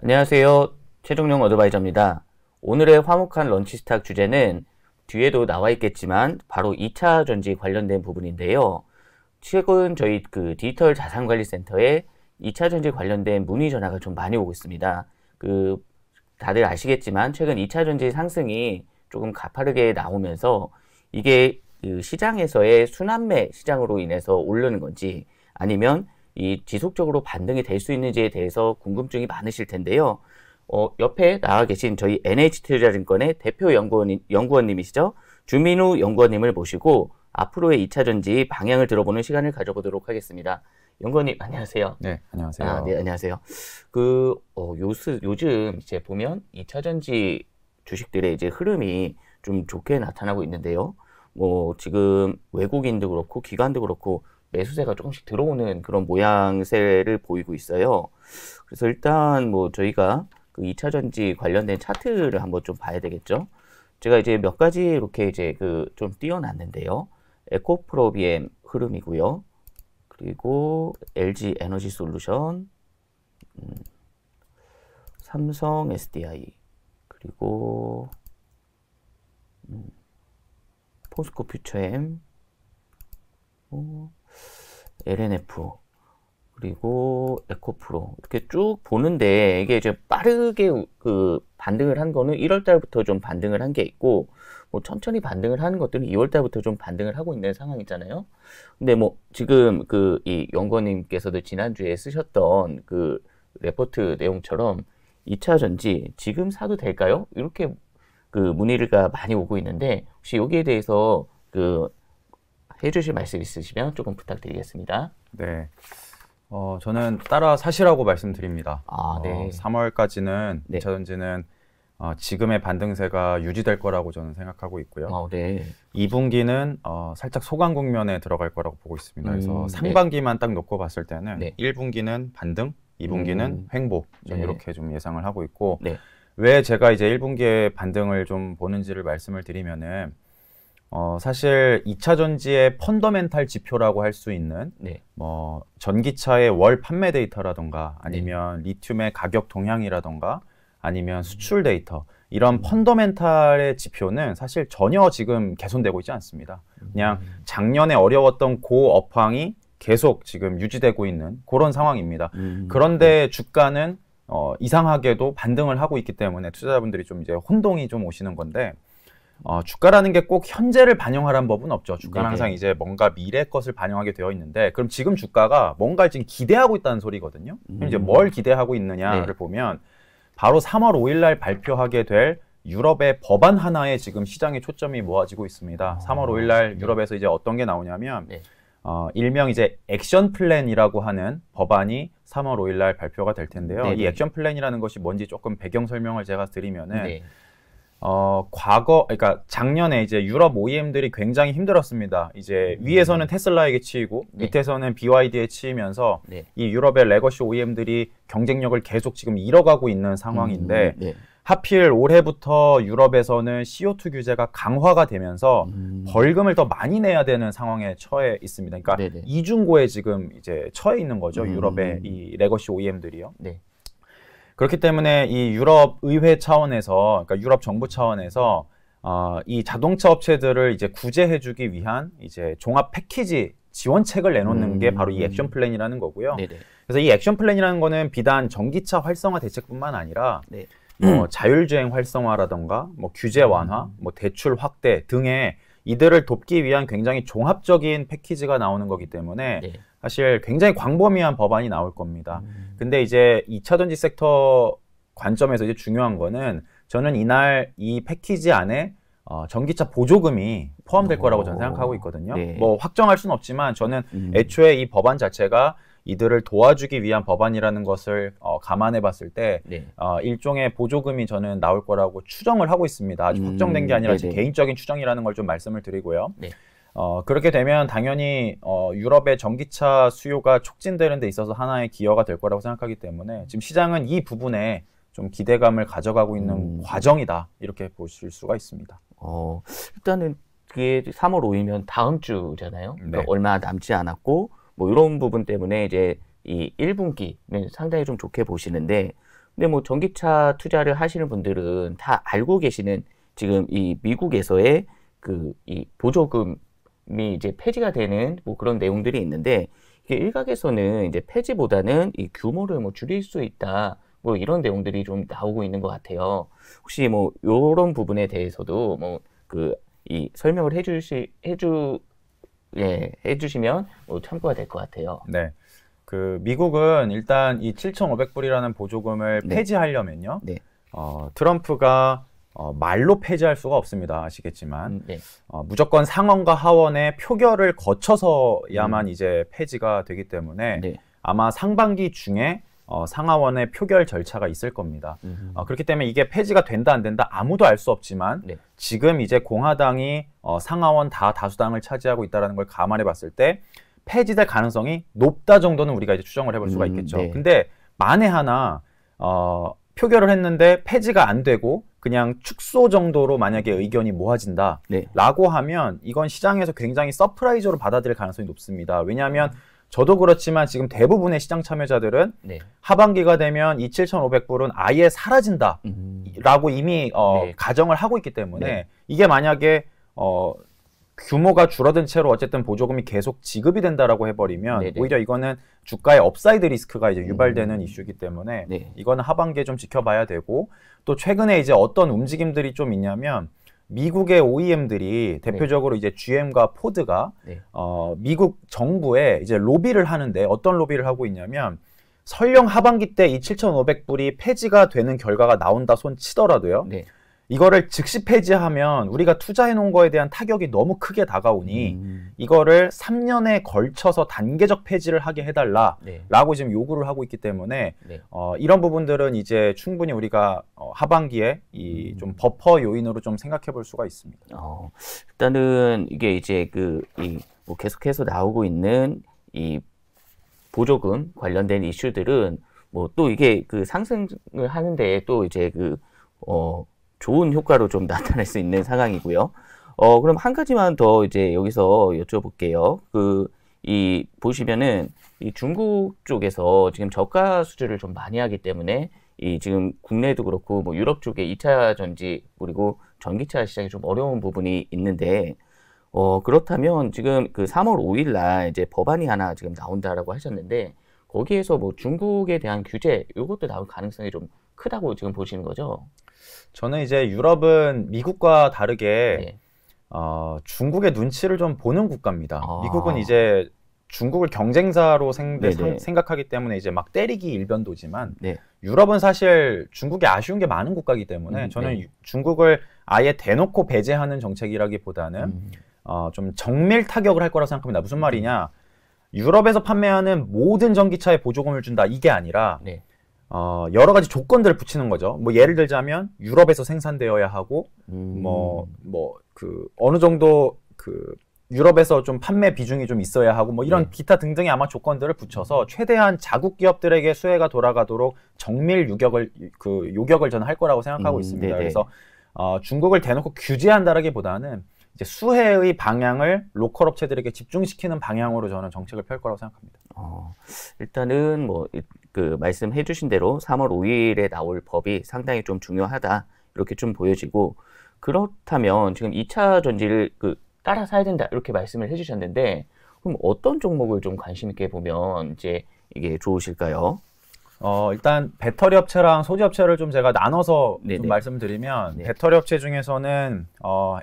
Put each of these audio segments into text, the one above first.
안녕하세요. 최종용 어드바이저입니다. 오늘의 화목한 런치스탁 주제는 뒤에도 나와 있겠지만 바로 2차 전지 관련된 부분인데요. 최근 저희 디지털 자산관리센터에 2차 전지 관련된 문의 전화가 좀 많이 오고 있습니다. 다들 아시겠지만 최근 2차 전지 상승이 조금 가파르게 나오면서 이게 시장에서의 순환매 시장으로 인해서 오르는 건지 아니면 이 지속적으로 반등이 될 수 있는지에 대해서 궁금증이 많으실 텐데요. 옆에 나와 계신 저희 NH투자증권의 대표 연구원님이시죠. 주민우 연구원님을 모시고 앞으로의 2차 전지 방향을 들어보는 시간을 가져보도록 하겠습니다. 연구원님, 안녕하세요. 네, 안녕하세요. 네, 안녕하세요. 요즘 이제 보면 2차 전지 주식들의 이제 흐름이 좀 좋게 나타나고 있는데요. 지금 외국인도 그렇고 기관도 그렇고 매수세가 조금씩 들어오는 그런 모양새를 보이고 있어요. 그래서 일단 저희가 2차 전지 관련된 차트를 한번 좀 봐야 되겠죠. 제가 이제 몇 가지 이렇게 이제 좀 띄워놨는데요. 에코프로비엠 흐름이고요. 그리고 LG 에너지 솔루션, 삼성 SDI, 그리고 포스코 퓨처엠, LNF, 그리고 에코프로 이렇게 쭉 보는데 이게 이제 빠르게 반등을 한 거는 1월 달부터 좀 반등을 한 게 있고 천천히 반등을 하는 것들은 2월 달부터 좀 반등을 하고 있는 상황이잖아요. 근데 지금 이 연구원님께서도 지난주에 쓰셨던 레포트 내용처럼 2차 전지 지금 사도 될까요? 이렇게 문의가 많이 오고 있는데 혹시 여기에 대해서 해주실 말씀 있으시면 조금 부탁드리겠습니다. 네. 저는 따라 사시라고 말씀드립니다. 네. 3월까지는 네. 2차 전지는 지금의 반등세가 유지될 거라고 저는 생각하고 있고요. 네. 2분기는 살짝 소강 국면에 들어갈 거라고 보고 있습니다. 그래서 상반기만 딱 놓고 봤을 때는 1분기는 반등, 2분기는 횡보, 저는 이렇게 좀 예상을 하고 있고 왜 제가 이제 1분기에 반등을 좀 보는지를 말씀을 드리면은 사실 2차 전지의 펀더멘탈 지표라고 할 수 있는 전기차의 월 판매 데이터라던가 아니면 리튬의 가격 동향이라던가 아니면 수출 데이터 이런 펀더멘탈의 지표는 사실 전혀 지금 개선되고 있지 않습니다. 그냥 작년에 어려웠던 고업황이 계속 지금 유지되고 있는 그런 상황입니다. 그런데 주가는 이상하게도 반등을 하고 있기 때문에 투자자분들이 좀 이제 혼동이 좀 오시는 건데 주가라는 게 꼭 현재를 반영하라는 법은 없죠. 주가는 항상 이제 뭔가 미래 것을 반영하게 되어 있는데 그럼 지금 주가가 뭔가를 지금 기대하고 있다는 소리거든요. 그럼 이제 뭘 기대하고 있느냐를 보면 바로 3월 5일 날 발표하게 될 유럽의 법안 하나에 지금 시장의 초점이 모아지고 있습니다. 3월 5일 날 유럽에서 이제 어떤 게 나오냐면 일명 이제 액션 플랜이라고 하는 법안이 3월 5일 날 발표가 될 텐데요. 이 액션 플랜이라는 것이 뭔지 조금 배경 설명을 제가 드리면은 그러니까 작년에 이제 유럽 OEM들이 굉장히 힘들었습니다. 이제 위에서는 테슬라에게 치이고 밑에서는 BYD에 치이면서 이 유럽의 레거시 OEM들이 경쟁력을 계속 지금 잃어가고 있는 상황인데 하필 올해부터 유럽에서는 CO2 규제가 강화가 되면서 벌금을 더 많이 내야 되는 상황에 처해 있습니다. 그러니까 이중고에 지금 이제 처해 있는 거죠. 유럽의 이 레거시 OEM들이요. 그렇기 때문에 이 유럽 의회 차원에서, 그러니까 유럽 정부 차원에서 이 자동차 업체들을 이제 구제해주기 위한 이제 종합 패키지 지원책을 내놓는 게 바로 이 액션 플랜이라는 거고요. 그래서 이 액션 플랜이라는 거는 비단 전기차 활성화 대책뿐만 아니라 자율주행 활성화라던가 규제 완화, 대출 확대 등의 이들을 돕기 위한 굉장히 종합적인 패키지가 나오는 거기 때문에 사실 굉장히 광범위한 법안이 나올 겁니다. 근데 이제 2차 전지 섹터 관점에서 이제 중요한 거는 저는 이날 이 패키지 안에 전기차 보조금이 포함될 거라고 저는 생각하고 있거든요. 확정할 수는 없지만 저는 애초에 이 법안 자체가 이들을 도와주기 위한 법안이라는 것을 감안해 봤을 때 일종의 보조금이 저는 나올 거라고 추정을 하고 있습니다. 아직 확정된 게 아니라 제 개인적인 추정이라는 걸 좀 말씀을 드리고요. 그렇게 되면 당연히 유럽의 전기차 수요가 촉진되는 데 있어서 하나의 기여가 될 거라고 생각하기 때문에 지금 시장은 이 부분에 좀 기대감을 가져가고 있는 과정이다 이렇게 보실 수가 있습니다. 일단은 그게 3월 5일이면 다음 주잖아요. 그러니까 얼마 남지 않았고 이런 부분 때문에 이제 이 1분기는 상당히 좀 좋게 보시는데 근데 뭐 전기차 투자를 하시는 분들은 다 알고 계시는 지금 이 미국에서의 그 이 보조금이 이제 폐지가 되는 뭐 그런 내용들이 있는데 이게 일각에서는 이제 폐지보다는 이 규모를 뭐 줄일 수 있다. 뭐 이런 내용들이 좀 나오고 있는 것 같아요. 혹시 뭐 요런 부분에 대해서도 뭐 그 이 설명을 해주시면 뭐 참고가 될 것 같아요. 네. 그 미국은 일단 이 7,500불이라는 보조금을 네. 폐지하려면요. 네. 트럼프가 말로 폐지할 수가 없습니다. 아시겠지만 네. 무조건 상원과 하원의 표결을 거쳐서야만 이제 폐지가 되기 때문에 네. 아마 상반기 중에 상하원의 표결 절차가 있을 겁니다. 그렇기 때문에 이게 폐지가 된다 안 된다 아무도 알 수 없지만 네. 지금 이제 공화당이 상하원 다수당을 차지하고 있다는 걸 감안해 봤을 때 폐지될 가능성이 높다 정도는 우리가 이제 추정을 해볼 수가 있겠죠. 네. 근데 만에 하나 표결을 했는데 폐지가 안 되고 그냥 축소 정도로 만약에 의견이 모아진다 라고 하면 이건 시장에서 굉장히 서프라이즈로 받아들일 가능성이 높습니다. 왜냐하면 저도 그렇지만 지금 대부분의 시장 참여자들은 하반기가 되면 이 7,500불은 아예 사라진다 라고 이미 가정을 하고 있기 때문에 이게 만약에 규모가 줄어든 채로 어쨌든 보조금이 계속 지급이 된다라고 해버리면 오히려 이거는 주가의 업사이드 리스크가 이제 유발되는 이슈이기 때문에 이거는 하반기에 좀 지켜봐야 되고 또 최근에 이제 어떤 움직임들이 좀 있냐면 미국의 OEM들이 대표적으로 이제 GM과 포드가 미국 정부에 이제 로비를 하는데 어떤 로비를 하고 있냐면 설령 하반기 때 이 7,500불이 폐지가 되는 결과가 나온다 손 치더라도요. 이거를 즉시 폐지하면 우리가 투자해 놓은 거에 대한 타격이 너무 크게 다가오니 이거를 3년에 걸쳐서 단계적 폐지를 하게 해달라라고 지금 요구를 하고 있기 때문에 이런 부분들은 이제 충분히 우리가 하반기에 이 좀 버퍼 요인으로 좀 생각해 볼 수가 있습니다. 일단은 이게 이제 뭐 계속해서 나오고 있는 이 보조금 관련된 이슈들은 뭐 또 이게 그 상승을 하는데 또 이제 좋은 효과로 좀 나타날 수 있는 상황이고요. 그럼 한 가지만 더 이제 여기서 여쭤볼게요. 보시면은 이 중국 쪽에서 지금 저가 수주를 좀 많이 하기 때문에 이 지금 국내도 그렇고 뭐 유럽 쪽에 2차 전지 그리고 전기차 시장이 좀 어려운 부분이 있는데 그렇다면 지금 그 3월 5일 날 이제 법안이 하나 지금 나온다라고 하셨는데 거기에서 뭐 중국에 대한 규제 이것도 나올 가능성이 좀 크다고 지금 보시는 거죠? 저는 이제 유럽은 미국과 다르게 중국의 눈치를 좀 보는 국가입니다. 미국은 이제 중국을 경쟁사로 생각하기 때문에 이제 막 때리기 일변도지만 유럽은 사실 중국이 아쉬운 게 많은 국가이기 때문에 저는 중국을 아예 대놓고 배제하는 정책이라기보다는 좀 정밀 타격을 할 거라고 생각합니다. 무슨 말이냐? 유럽에서 판매하는 모든 전기차에 보조금을 준다 이게 아니라 여러 가지 조건들을 붙이는 거죠. 뭐 예를 들자면 유럽에서 생산되어야 하고 어느 정도 유럽에서 좀 판매 비중이 좀 있어야 하고 뭐 이런 기타 등등의 아마 조건들을 붙여서 최대한 자국 기업들에게 수혜가 돌아가도록 정밀 요격을 저는 할 거라고 생각하고 있습니다. 그래서 중국을 대놓고 규제한다라기보다는 이제 수혜의 방향을 로컬 업체들에게 집중시키는 방향으로 저는 정책을 펼 거라고 생각합니다. 일단은 뭐 말씀해 주신 대로 3월 5일에 나올 법이 상당히 좀 중요하다 이렇게 좀 보여지고 그렇다면 지금 2차 전지를 따라 사야 된다 이렇게 말씀을 해주셨는데 그럼 어떤 종목을 좀 관심 있게 보면 이제 이게 좋으실까요? 일단 배터리 업체랑 소재 업체를 좀 제가 나눠서 좀 말씀드리면 배터리 업체 중에서는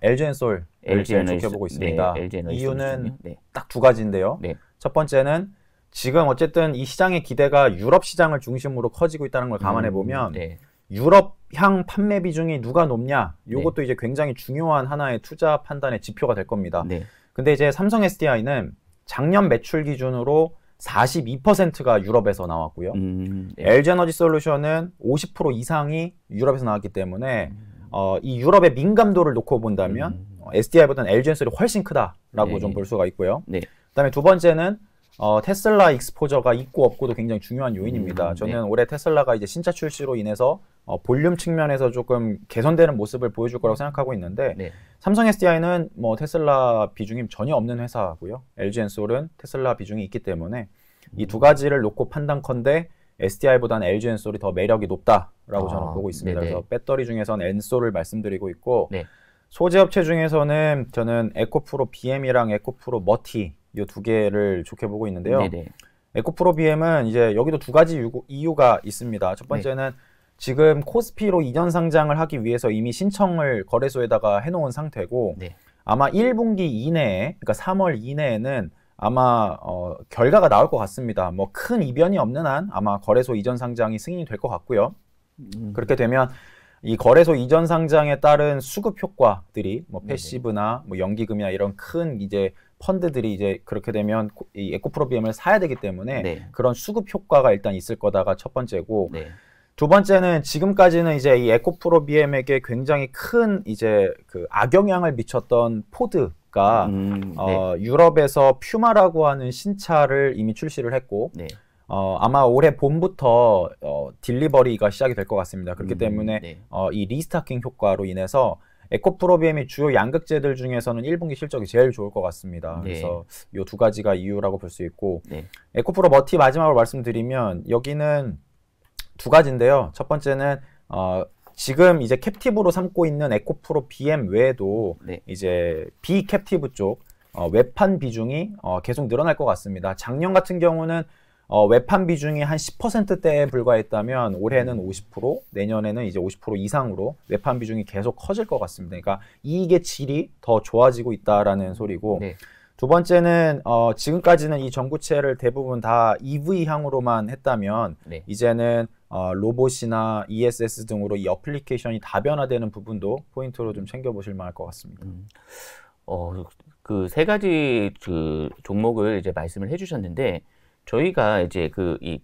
LG엔솔을 제일 좋게 보고 있습니다. 이유는 딱 두 가지인데요. 첫 번째는 지금 어쨌든 이 시장의 기대가 유럽 시장을 중심으로 커지고 있다는 걸 감안해 보면 유럽향 판매 비중이 누가 높냐 이것도 이제 굉장히 중요한 하나의 투자 판단의 지표가 될 겁니다. 근데 이제 삼성 SDI는 작년 매출 기준으로 42%가 유럽에서 나왔고요. LG에너지솔루션은 50% 이상이 유럽에서 나왔기 때문에 이 유럽의 민감도를 놓고 본다면 SDI보다는 LG엔솔이 훨씬 크다라고 좀 볼 수가 있고요. 그다음에 두 번째는 테슬라 익스포저가 있고 없고도 굉장히 중요한 요인입니다. 저는 올해 테슬라가 이제 신차 출시로 인해서 볼륨 측면에서 조금 개선되는 모습을 보여줄 거라고 생각하고 있는데 삼성 SDI는 뭐 테슬라 비중이 전혀 없는 회사고요. LG엔솔은 테슬라 비중이 있기 때문에 이 두 가지를 놓고 판단컨대 SDI보다는 LG 엔솔이 더 매력이 높다라고 저는 보고 있습니다. 네네. 그래서 배터리 중에서는 엔솔을 말씀드리고 있고 네. 소재 업체 중에서는 저는 에코프로 BM이랑 에코프로 머티 이 두 개를 좋게 보고 있는데요. 네네. 에코프로 BM은 이제 여기도 두 가지 이유가 있습니다. 첫 번째는 지금 코스피로 이전 상장을 하기 위해서 이미 신청을 거래소에다가 해놓은 상태고 아마 1분기 이내에, 그러니까 3월 이내에는 아마 결과가 나올 것 같습니다. 뭐 큰 이변이 없는 한 아마 거래소 이전 상장이 승인이 될 것 같고요. 그렇게 되면 이 거래소 이전 상장에 따른 수급 효과들이 뭐 패시브나 뭐 연기금이나 이런 큰 이제 펀드들이 이제 그렇게 되면 이 에코프로 BM을 사야 되기 때문에 그런 수급 효과가 일단 있을 거다가 첫 번째고 두 번째는 지금까지는 이제 이 에코프로 BM에게 굉장히 큰 이제 그 악영향을 미쳤던 포드가 유럽에서 퓨마라고 하는 신차를 이미 출시를 했고 아마 올해 봄부터 딜리버리가 시작이 될 것 같습니다. 그렇기 때문에 이 리스타킹 효과로 인해서 에코프로 BM의 주요 양극재들 중에서는 1분기 실적이 제일 좋을 것 같습니다. 그래서 이 두 가지가 이유라고 볼 수 있고 에코프로 머티 마지막으로 말씀드리면 여기는 두 가지인데요. 첫 번째는 지금 이제 캡티브로 삼고 있는 에코프로 BM 외에도 이제 비캡티브 쪽 외판 비중이 계속 늘어날 것 같습니다. 작년 같은 경우는 외판 비중이 한 10%대에 불과했다면 올해는 50%, 내년에는 이제 50% 이상으로 외판 비중이 계속 커질 것 같습니다. 그러니까 이익의 질이 더 좋아지고 있다라는 소리고 두 번째는 지금까지는 이 전구체를 대부분 다 EV향으로만 했다면 이제는 로봇이나 ESS 등으로 이 어플리케이션이 다변화되는 부분도 포인트로 좀 챙겨보실 만할 것 같습니다. 그 세 가지 그 종목을 이제 말씀을 해주셨는데 저희가 이제 이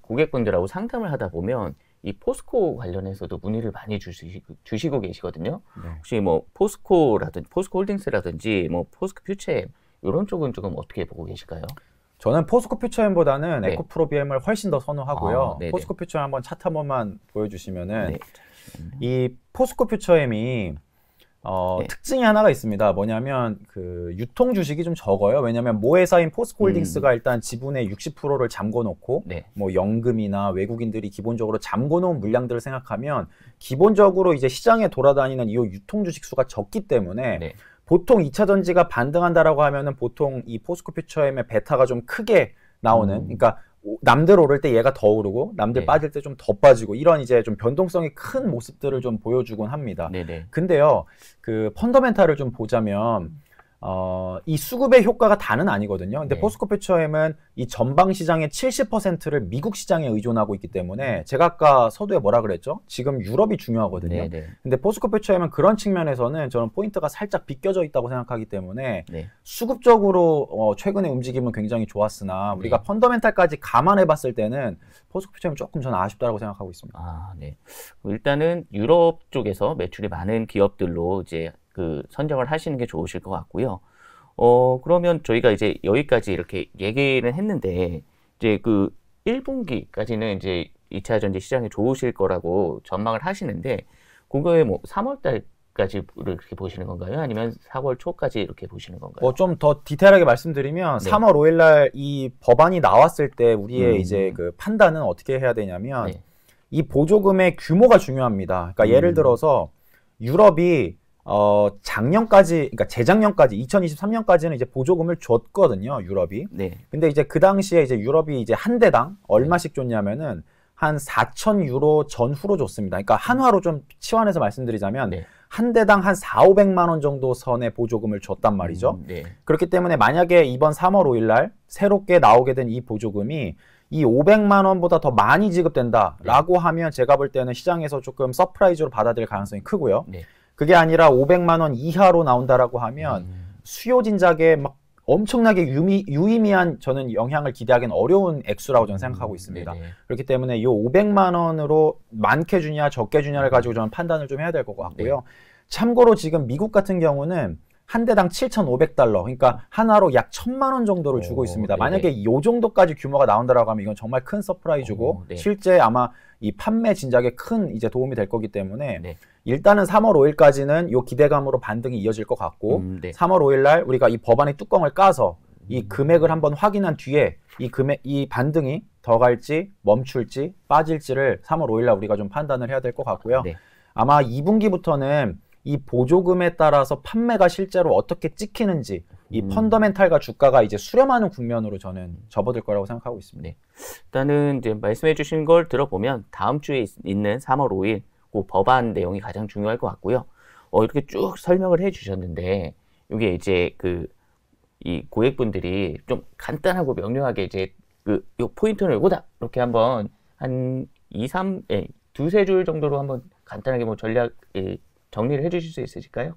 고객분들하고 상담을 하다 보면 이 포스코 관련해서도 문의를 많이 주시고 계시거든요. 혹시 뭐 포스코라든지 포스코홀딩스라든지 뭐 포스코 퓨처엠 이런 쪽은 조금 어떻게 보고 계실까요? 저는 포스코 퓨처엠보다는 에코프로 BM을 훨씬 더 선호하고요. 포스코 퓨처엠 한번 차트 한 번만 보여주시면은 이 포스코 퓨처엠이 특징이 하나가 있습니다. 뭐냐면 그 유통 주식이 좀 적어요. 왜냐하면 모회사인 포스코홀딩스가 일단 지분의 60%를 잠궈놓고 뭐 연금이나 외국인들이 기본적으로 잠궈놓은 물량들을 생각하면 기본적으로 이제 시장에 돌아다니는 이 유통 주식 수가 적기 때문에 보통 2차 전지가 반등한다라고 하면은 보통 이 포스코 퓨처엠의 베타가 좀 크게 나오는, 그러니까 남들 오를 때 얘가 더 오르고 남들 빠질 때 좀 더 빠지고 이런 이제 좀 변동성이 큰 모습들을 좀 보여주곤 합니다. 근데요, 그 펀더멘탈을 좀 보자면 이 수급의 효과가 다는 아니거든요. 근데 포스코 퓨처엠은 이 전방 시장의 70%를 미국 시장에 의존하고 있기 때문에 제가 아까 서두에 뭐라 그랬죠? 지금 유럽이 중요하거든요. 근데 포스코 퓨처엠은 그런 측면에서는 저는 포인트가 살짝 비껴져 있다고 생각하기 때문에 수급적으로 최근의 움직임은 굉장히 좋았으나 우리가 펀더멘탈까지 감안해 봤을 때는 포스코 퓨처엠은 조금 저는 아쉽다고 생각하고 있습니다. 일단은 유럽 쪽에서 매출이 많은 기업들로 이제 선정을 하시는 게 좋으실 것 같고요. 그러면 저희가 이제 여기까지 이렇게 얘기는 했는데, 이제 1분기까지는 이제 2차 전지 시장이 좋으실 거라고 전망을 하시는데, 그거에 뭐 3월 달까지 이렇게 보시는 건가요? 아니면 4월 초까지 이렇게 보시는 건가요? 좀 더 디테일하게 말씀드리면 3월 5일 날 이 법안이 나왔을 때 우리의 이제 그 판단은 어떻게 해야 되냐면 이 보조금의 규모가 중요합니다. 그러니까 예를 들어서 유럽이 작년까지, 그러니까 재작년까지 2023년까지는 이제 보조금을 줬거든요, 유럽이. 근데 이제 그 당시에 이제 유럽이 이제 한 대당 얼마씩 줬냐면은 한 4,000유로 전후로 줬습니다. 그러니까 한화로 좀 치환해서 말씀드리자면 한 대당 한 4,500만 원 정도 선의 보조금을 줬단 말이죠. 그렇기 때문에 만약에 이번 3월 5일 날 새롭게 나오게 된 이 보조금이 이 500만 원보다 더 많이 지급된다라고 하면 제가 볼 때는 시장에서 조금 서프라이즈로 받아들일 가능성이 크고요. 그게 아니라 500만 원 이하로 나온다라고 하면 수요 진작에 막 엄청나게 유의미한 저는 영향을 기대하기는 어려운 액수라고 저는 생각하고 있습니다. 그렇기 때문에 이 500만 원으로 많게 주냐 적게 주냐를 가지고 저는 판단을 좀 해야 될 것 같고요. 참고로 지금 미국 같은 경우는 한 대당 7,500달러, 그러니까 한화로 약 1,000만 원 정도를 주고 있습니다. 만약에 이 정도까지 규모가 나온다라고 하면 이건 정말 큰 서프라이즈고 실제 아마 이 판매 진작에 큰 이제 도움이 될 거기 때문에 일단은 3월 5일까지는 이 기대감으로 반등이 이어질 것 같고 3월 5일 날 우리가 이 법안의 뚜껑을 까서 이 금액을 한번 확인한 뒤에 이 반등이 더 갈지, 멈출지, 빠질지를 3월 5일 날 우리가 좀 판단을 해야 될 것 같고요. 네. 아마 2분기부터는 이 보조금에 따라서 판매가 실제로 어떻게 찍히는지 이 펀더멘탈과 주가가 이제 수렴하는 국면으로 저는 접어들 거라고 생각하고 있습니다. 네. 일단은 이제 말씀해 주신 걸 들어보면 다음 주에 있는 3월 5일 그 법안 내용이 가장 중요할 것 같고요. 이렇게 쭉 설명을 해 주셨는데 이게 이제 이 고객분들이 좀 간단하고 명료하게 이제 요 포인트는 요거다. 이렇게 한번 한 2-3, 2-3줄 정도로 한번 간단하게 뭐 전략 정리를 해 주실 수 있으실까요?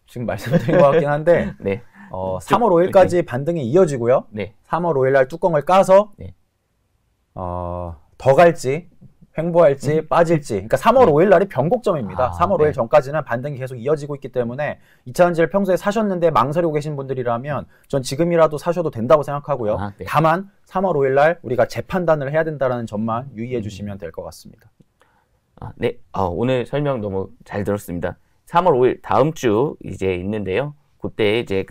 지금 말씀드린 것 같긴 한데 네. 3월 5일까지 이렇게. 반등이 이어지고요. 네. 3월 5일 날 뚜껑을 까서 네. 더 갈지 횡보할지 빠질지 그러니까 3월 5일 날이 변곡점입니다. 3월 5일 전까지는 반등이 계속 이어지고 있기 때문에 2차전지를 평소에 사셨는데 망설이고 계신 분들이라면 전 지금이라도 사셔도 된다고 생각하고요. 네. 다만 3월 5일 날 우리가 재판단을 해야 된다는 점만 유의해 주시면 될 것 같습니다. 네. 오늘 설명 너무 잘 들었습니다. 3월 5일 다음 주 이제 있는데요. 그때 이제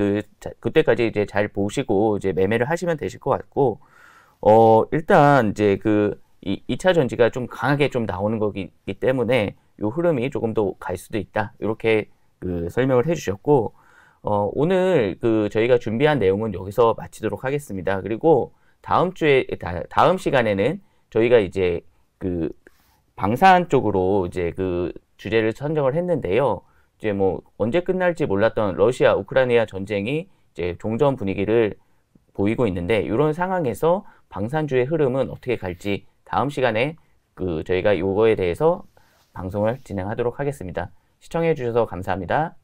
그때까지 이제 잘 보시고 이제 매매를 하시면 되실 것 같고, 일단 이제 이 2차 전지가 좀 강하게 좀 나오는 거기 때문에 요 흐름이 조금 더 갈 수도 있다. 이렇게 설명을 해주셨고, 오늘 저희가 준비한 내용은 여기서 마치도록 하겠습니다. 그리고 다음 시간에는 저희가 이제 방산 쪽으로 이제 주제를 선정을 했는데요. 이제 뭐 언제 끝날지 몰랐던 러시아 우크라이나 전쟁이 이제 종전 분위기를 보이고 있는데 이런 상황에서 방산주의 흐름은 어떻게 갈지 다음 시간에 저희가 요거에 대해서 방송을 진행하도록 하겠습니다. 시청해 주셔서 감사합니다.